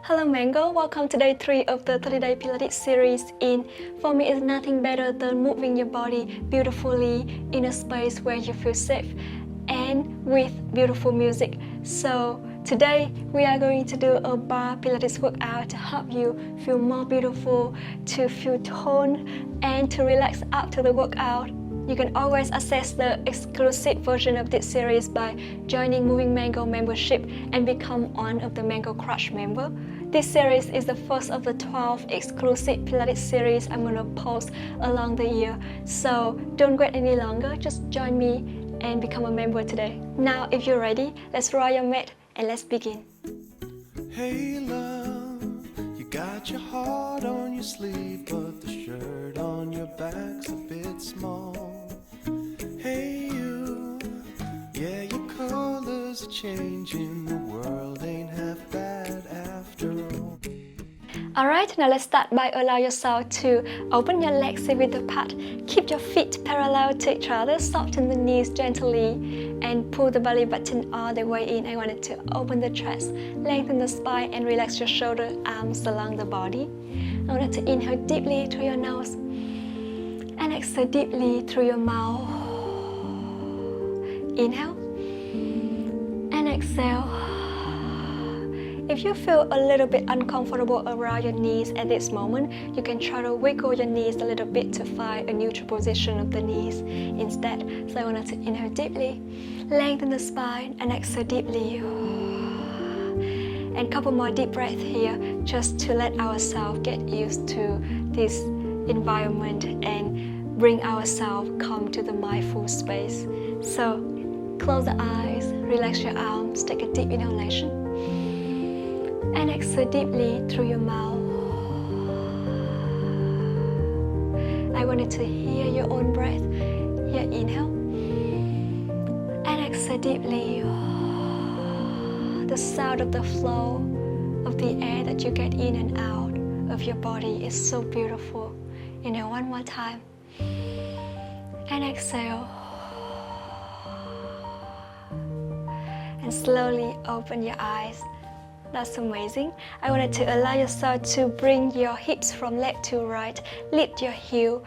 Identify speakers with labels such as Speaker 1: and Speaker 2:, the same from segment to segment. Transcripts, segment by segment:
Speaker 1: Hello Mango, welcome to day 3 of the 30-day Pilates series For me, it's nothing better than moving your body beautifully in a space where you feel safe and with beautiful music. So today we are going to do a barre Pilates workout to help you feel more beautiful, to feel toned and to relax after the workout. You can always access the exclusive version of this series by joining Moving Mango membership and become one of the Mango Crush member. This series is the first of the 12 exclusive Pilates series I'm going to post along the year. So don't wait any longer, just join me and become a member today. Now if you're ready, let's roll your mat and let's begin.
Speaker 2: Hey love, you got your heart on your sleeve, but the shirt on your back's a bit small. Hey you, yeah, your colors are changing, the world ain't half bad after all.
Speaker 1: Alright, now let's start by allow yourself to open your legs with the pad. Keep your feet parallel to each other, soften the knees gently and pull the belly button all the way in. I want it to open the chest, lengthen the spine and relax your shoulder, arms along the body. I want it to inhale deeply through your nose and exhale deeply through your mouth. Inhale and exhale. If you feel a little bit uncomfortable around your knees at this moment, you can try to wiggle your knees a little bit to find a neutral position of the knees instead. So I want to inhale deeply, lengthen the spine and exhale deeply. And a couple more deep breaths here just to let ourselves get used to this environment and bring ourselves come to the mindful space. So close the eyes, relax your arms, take a deep inhalation. And exhale deeply through your mouth. I want you to hear your own breath. Here, inhale. And exhale deeply. The sound of the flow of the air that you get in and out of your body is so beautiful. Inhale one more time. And exhale. And slowly open your eyes. That's amazing. I wanted to allow yourself to bring your hips from left to right. Lift your heel,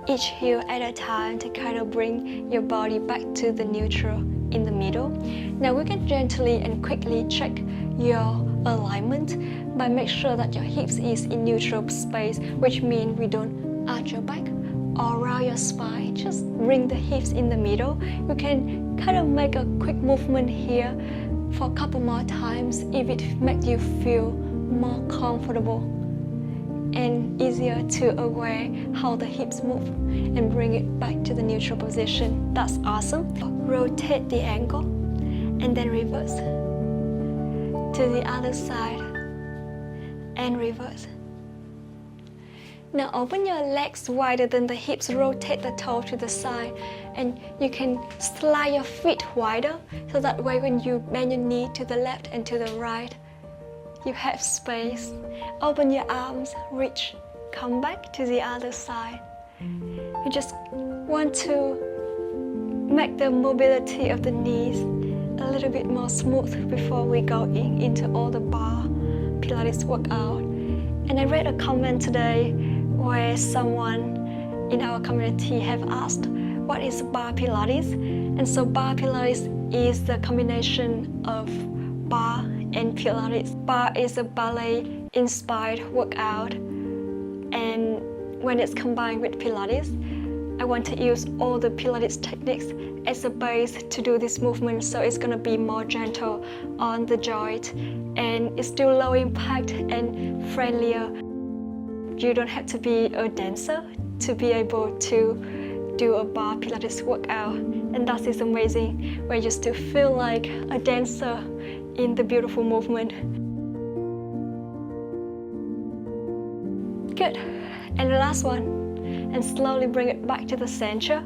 Speaker 1: each heel at a time to kind of bring your body back to the neutral in the middle. Now we can gently and quickly check your alignment by make sure that your hips is in neutral space, which means we don't arch your back or round your spine. Just bring the hips in the middle. You can kind of make a quick movement here for a couple more times if it makes you feel more comfortable and easier to aware how the hips move and bring it back to the neutral position. That's awesome. Rotate the ankle and then reverse to the other side and reverse. Now open your legs wider than the hips, rotate the toe to the side and you can slide your feet wider so that way when you bend your knee to the left and to the right, you have space. Open your arms, reach, come back to the other side. You just want to make the mobility of the knees a little bit more smooth before we go into all the barre Pilates workout. And I read a comment today where someone in our community have asked, what is barre Pilates? And so barre Pilates is the combination of barre and Pilates. Barre is a ballet-inspired workout, and when it's combined with Pilates, I want to use all the Pilates techniques as a base to do this movement, so it's going to be more gentle on the joint and it's still low impact and friendlier. You don't have to be a dancer to be able to do a barre Pilates workout, and that is amazing where you still feel like a dancer in the beautiful movement. Good. And the last one, and slowly bring it back to the center.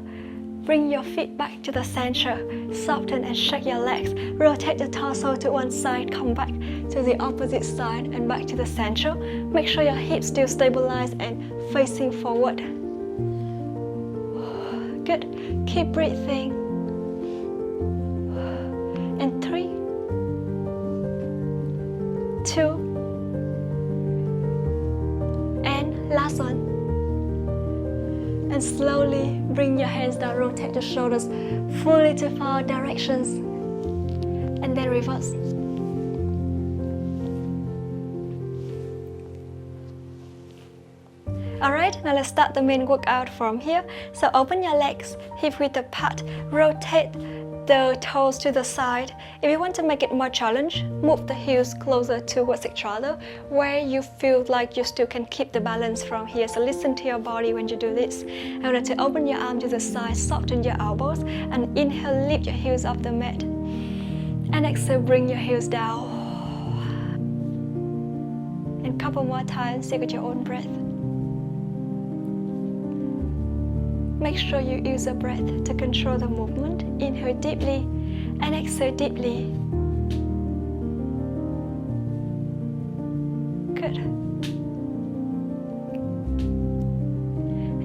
Speaker 1: Bring your feet back to the center, soften and shake your legs, rotate the torso to one side, come back to the opposite side and back to the center. Make sure your hips still stabilize and facing forward. Good, keep breathing. And 3, 2, last one. And slowly bring your hands down, rotate the shoulders fully to 4 directions. And then reverse. Alright, now let's start the main workout from here. So open your legs, hip width apart, rotate the toes to the side. If you want to make it more challenge, move the heels closer towards each other where you feel like you still can keep the balance from here. So listen to your body when you do this. I want you to open your arm to the side, soften your elbows, and inhale, lift your heels off the mat. And exhale, bring your heels down. And couple more times, take with your own breath. Make sure you use the breath to control the movement. Inhale deeply and exhale deeply. Good.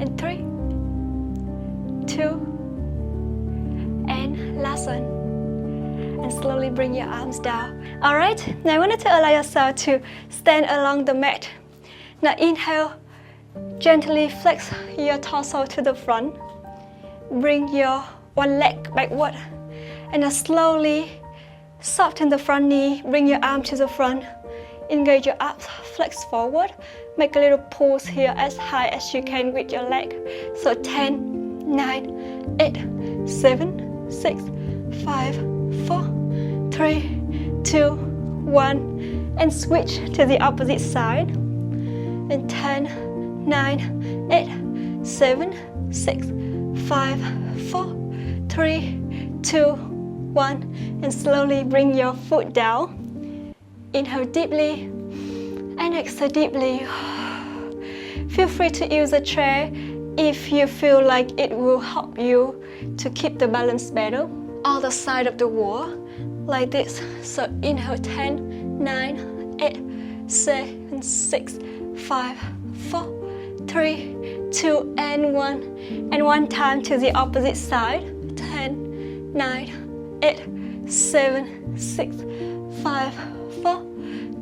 Speaker 1: And 3, 2, and last one. And slowly bring your arms down. Alright, now I want you to allow yourself to stand along the mat. Now inhale. Gently flex your torso to the front. Bring your one leg backward. And now slowly soften the front knee. Bring your arm to the front. Engage your abs, flex forward. Make a little pulse here as high as you can with your leg. So 10, 9, 8, 7, 6, 5, 4, 3, 2, 1. And switch to the opposite side. And 10, 9, 8, 7, 6, 5, 4, 3, 2, 1. And slowly bring your foot down. Inhale deeply and exhale deeply. Feel free to use a chair if you feel like it will help you to keep the balance better. On the side of the wall, like this. So inhale 10, 9, 8, 7, 6, 5, 4, 3, 2, and 1. And one time to the opposite side. 10, 9, 8, 7, 6, 5, 4,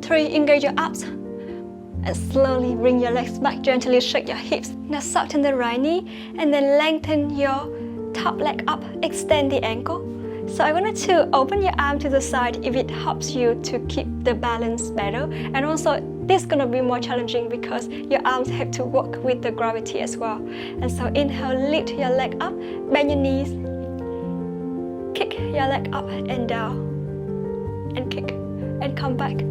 Speaker 1: 3. Engage your abs. And slowly bring your legs back. Gently shake your hips. Now soften the right knee. And then lengthen your top leg up. Extend the ankle. So I wanted to open your arm to the side if it helps you to keep the balance better. And also, this is going to be more challenging because your arms have to work with the gravity as well. And so inhale, lift your leg up, bend your knees, kick your leg up and down, and kick, and come back.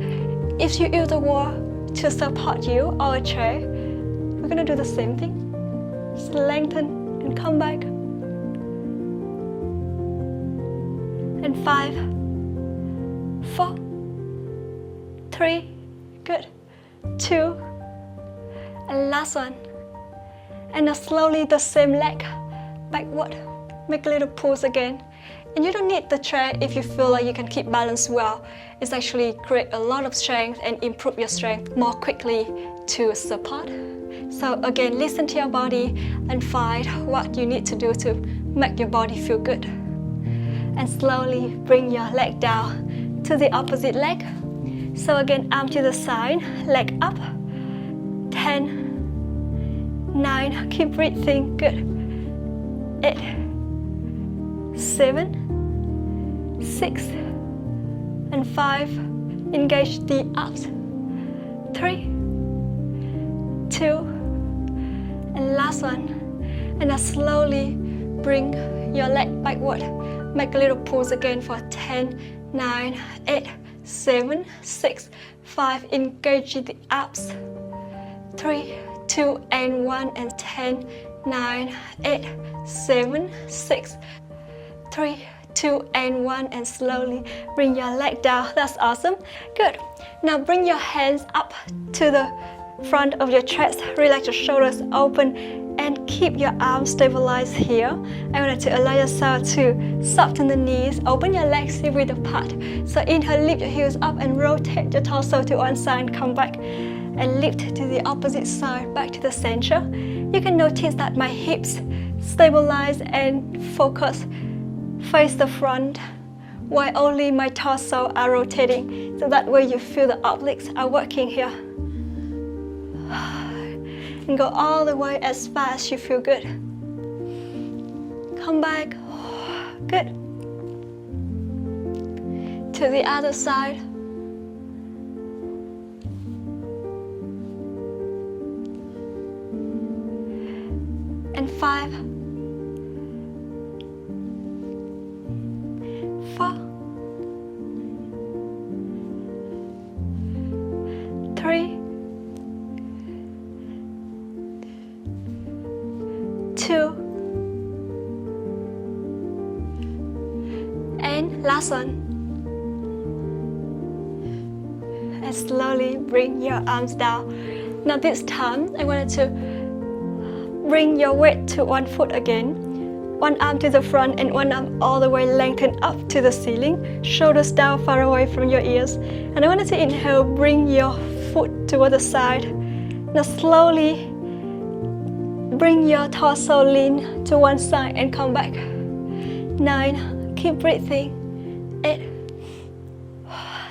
Speaker 1: If you use the wall to support you or a chair, we're going to do the same thing. Just lengthen and come back. And 5, 4, 3, good. 2, and last one. And now slowly the same leg backward. Make a little pulse again. And you don't need the chair if you feel like you can keep balance well. It's actually create a lot of strength and improve your strength more quickly to support. So again, listen to your body and find what you need to do to make your body feel good. And slowly bring your leg down to the opposite leg. So again, arm to the side, leg up. 10, 9, keep breathing, good. 8, 7, 6, and 5. Engage the abs. 3, 2, and last one. And now slowly bring your leg backward. Make a little pulse again for 10, 9, 8, 7, 6, 5. Engage the abs. 3, 2, and 1. And 10, 9, 8, 7, 6, 3, 2, and 1. And slowly bring your leg down. That's awesome. Good. Now bring your hands up to the front of your chest. Relax your shoulders open and keep your arms stabilized here. I want you to allow yourself to soften the knees, open your legs width apart. So inhale, lift your heels up and rotate your torso to one side and come back and lift to the opposite side, back to the center. You can notice that my hips stabilize and focus, face the front, while only my torso are rotating. So that way you feel the obliques are working here. and go all the way as far as you feel good. Come back. Good. To the other side. And 5, 4, 3, 2, and last one. And slowly bring your arms down. Now this time I wanted to bring your weight to one foot again. One arm to the front and one arm all the way lengthened up to the ceiling. Shoulders down far away from your ears. And I wanted to inhale, bring your foot toward the side. Now slowly bring your torso lean to one side and come back. 9, keep breathing. 8,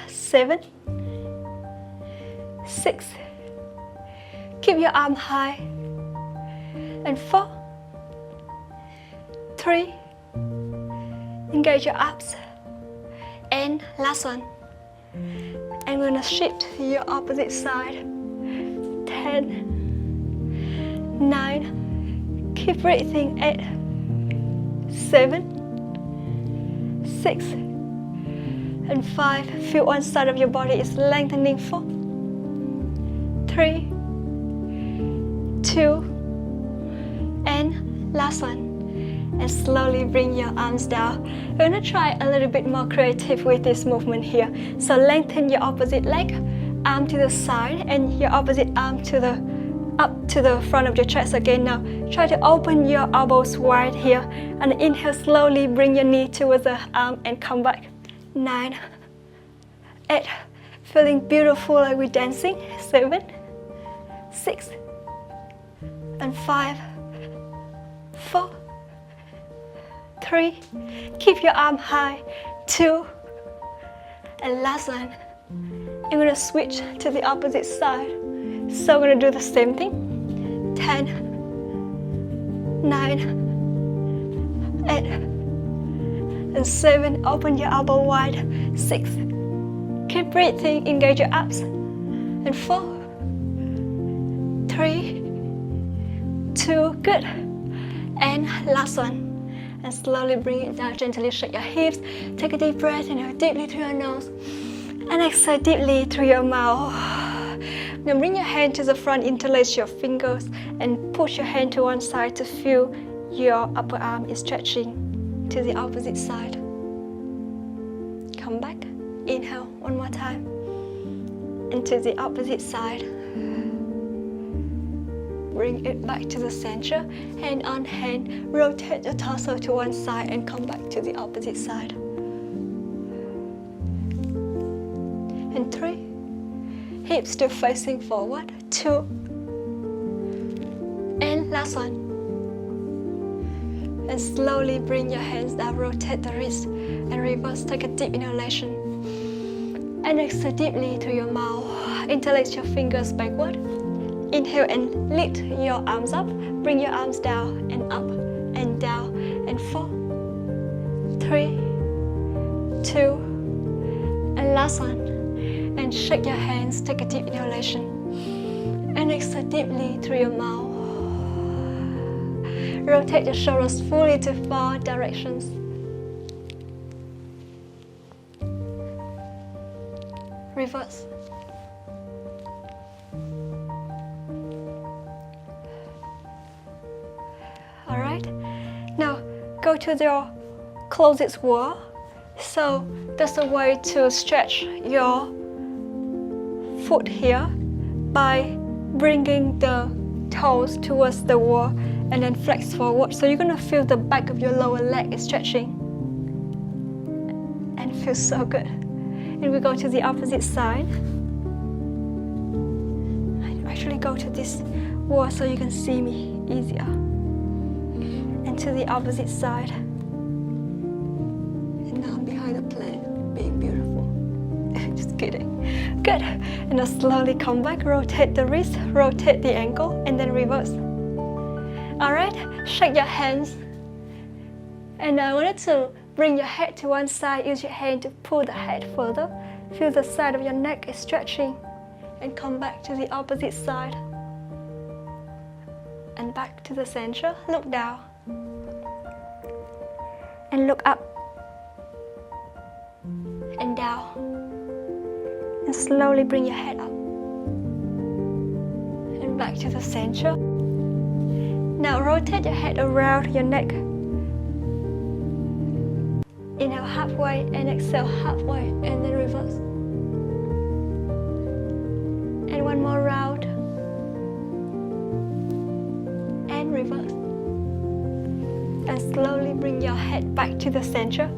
Speaker 1: 7, 6, keep your arm high. And 4, 3, engage your abs. And last one. And we're gonna shift to your opposite side. 10, 9, keep breathing. 8, 7, 6, and 5. Feel one side of your body is lengthening. 4, 3, 2, and last one. And slowly bring your arms down. We're gonna try a little bit more creative with this movement here. So lengthen your opposite leg, arm to the side, and your opposite arm to the up to the front of your chest again. Now try to open your elbows wide here, and inhale, slowly bring your knee towards the arm and come back. 9, 8, feeling beautiful like we're dancing. 7, 6, and 5, 4, 3, keep your arm high. 2, and last one. I'm gonna switch to the opposite side. So we're gonna do the same thing. 10, 9, 8, and 7. Open your elbow wide. 6, keep breathing, engage your abs. And 4, 3, 2, good. And last one. And slowly bring it down, gently shake your hips. Take a deep breath, inhale deeply through your nose. And exhale deeply through your mouth. Now bring your hand to the front, interlace your fingers, and push your hand to one side to feel your upper arm is stretching to the opposite side. Come back, inhale one more time, and to the opposite side. Bring it back to the center, hand on hand, rotate your torso to one side and come back to the opposite side. And 3, hips still facing forward. 2, and last one. And slowly bring your hands down, rotate the wrist and reverse. Take a deep inhalation and exhale deeply through your mouth. Interlace your fingers backward. Inhale and lift your arms up. Bring your arms down and up and down. And 4, 3, 2, and last one. And shake your hands, take a deep inhalation and exhale deeply through your mouth. Rotate your shoulders fully to 4 directions. Reverse. Alright, now go to your closest wall. So that's a way to stretch your foot here by bringing the toes towards the wall and then flex forward. So you're gonna feel the back of your lower leg is stretching and feels so good. And we go to the opposite side. I actually go to this wall so you can see me easier. And to the opposite side. And now I'm behind the plane, being beautiful. Just kidding. Good. And now slowly come back, rotate the wrist, rotate the ankle, and then reverse. Alright, shake your hands. And I wanted to bring your head to one side. Use your hand to pull the head further. Feel the side of your neck is stretching. And come back to the opposite side. And back to the center. Look down. And look up. And down. And slowly bring your head up. And back to the center. Now rotate your head around your neck. Inhale halfway and exhale halfway, and then reverse. And one more round. And reverse. And slowly bring your head back to the center.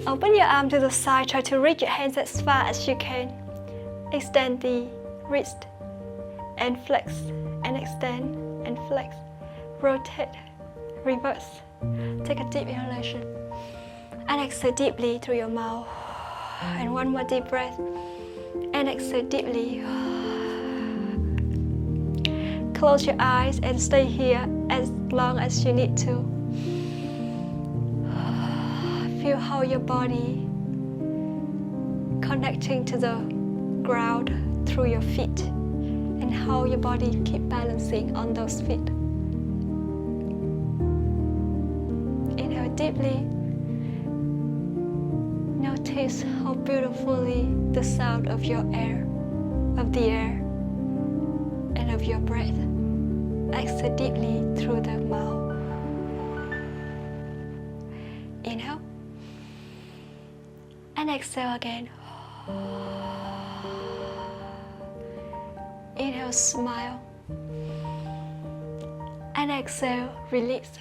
Speaker 1: Open your arm to the side. Try to reach your hands as far as you can. Extend the wrist. And flex. And extend. And flex. Rotate. Reverse. Take a deep inhalation. And exhale deeply through your mouth. And one more deep breath. And exhale deeply. Close your eyes and stay here as long as you need to. Feel how your body connecting to the ground through your feet, and how your body keep balancing on those feet. Inhale deeply. Notice how beautifully the sound of your air, of the air, and of your breath. Exhale deeply through the mouth. Inhale. And exhale again. Inhale, smile. And exhale, release.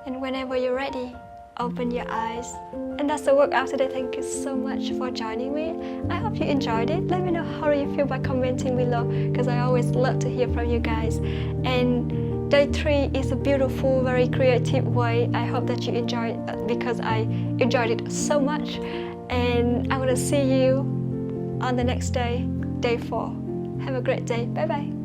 Speaker 1: And whenever you're ready, open your eyes. And that's the workout today. Thank you so much for joining me. I hope you enjoyed it. Let me know how you feel by commenting below, because I always love to hear from you guys. And day 3 is a beautiful, very creative way. I hope that you enjoy it, because I enjoyed it so much. And I want to see you on the next day, day 4. Have a great day. Bye bye.